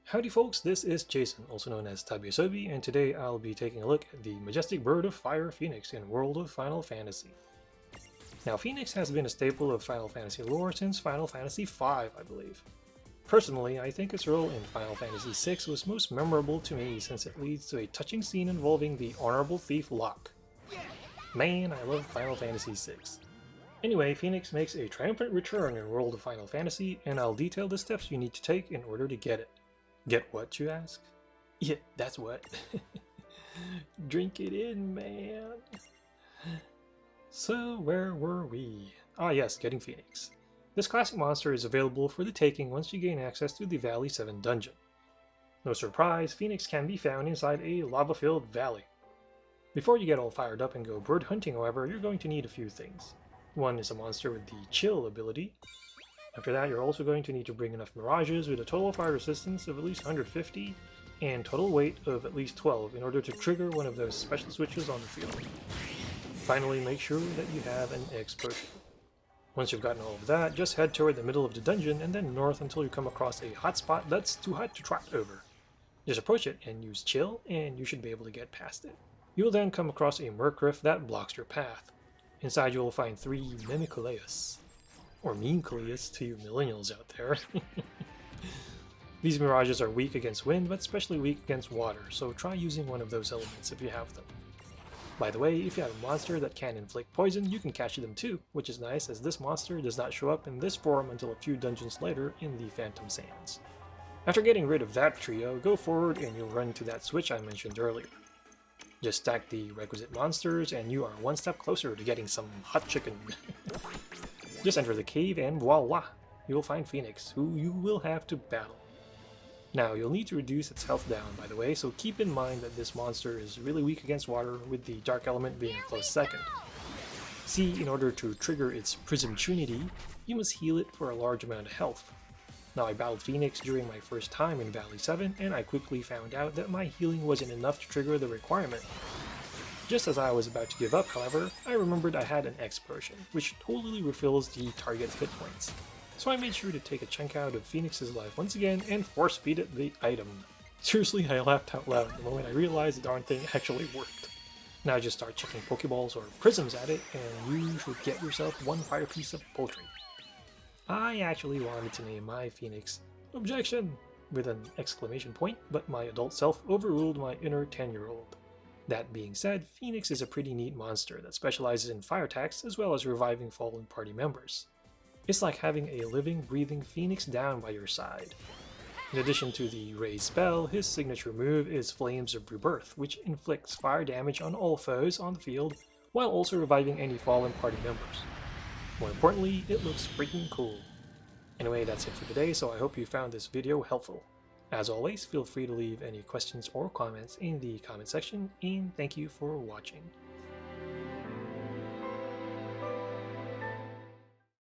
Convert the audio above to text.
Howdy folks, this is Jason, also known as Tabiasobi, and today I'll be taking a look at the majestic bird of fire Phoenix in World of Final Fantasy. Now Phoenix has been a staple of Final Fantasy lore since Final Fantasy V, I believe. Personally, I think its role in Final Fantasy VI was most memorable to me since it leads to a touching scene involving the Honorable Thief Locke. Man, I love Final Fantasy VI. Anyway, Phoenix makes a triumphant return in World of Final Fantasy, and I'll detail the steps you need to take in order to get it. Get what, you ask? Yeah, that's what. Drink it in, man. So, where were we? Ah yes, getting Phoenix. This classic monster is available for the taking once you gain access to the Valley 7 dungeon. No surprise, Phoenix can be found inside a lava-filled valley. Before you get all fired up and go bird hunting, however, you're going to need a few things. One is a monster with the Chill ability. After that, you're also going to need to bring enough mirages with a total fire resistance of at least 150 and total weight of at least 12 in order to trigger one of those special switches on the field. Finally, make sure that you have an X potion. Once you've gotten all of that, just head toward the middle of the dungeon and then north until you come across a hotspot that's too hot to trot over. Just approach it and use Chill, and you should be able to get past it. You will then come across a Murk that blocks your path. Inside you will find 3 Mimiculeus. Or Meanculeus to you millennials out there. These mirages are weak against wind, but especially weak against water, so try using one of those elements if you have them. By the way, if you have a monster that can inflict poison, you can catch them too, which is nice as this monster does not show up in this form until a few dungeons later in the Phantom Sands. After getting rid of that trio, go forward and you'll run to that switch I mentioned earlier. Just stack the requisite monsters and you are one step closer to getting some hot chicken. Just enter the cave and voila! You'll find Phoenix, who you will have to battle. Now, you'll need to reduce its health down, by the way, so keep in mind that this monster is really weak against water, with the Dark Element being a close second. See, in order to trigger its Prism Trinity, you must heal it for a large amount of health. Now, I battled Phoenix during my first time in Valley 7, and I quickly found out that my healing wasn't enough to trigger the requirement. Just as I was about to give up, however, I remembered I had an X potion, which totally refills the target's hit points. So I made sure to take a chunk out of Phoenix's life once again and force feed it the item. Seriously, I laughed out loud the moment I realized the darn thing actually worked. Now just start chucking Pokeballs or Prisms at it, and you should get yourself one fire piece of poultry. I actually wanted to name my Phoenix Objection with an exclamation point, but my adult self overruled my inner 10-year-old. That being said, Phoenix is a pretty neat monster that specializes in fire attacks as well as reviving fallen party members. It's like having a living, breathing Phoenix down by your side. In addition to the Raise spell, his signature move is Flames of Rebirth, which inflicts fire damage on all foes on the field while also reviving any fallen party members. More importantly, it looks freaking cool. Anyway, that's it for today, so I hope you found this video helpful. As always, feel free to leave any questions or comments in the comment section, and thank you for watching.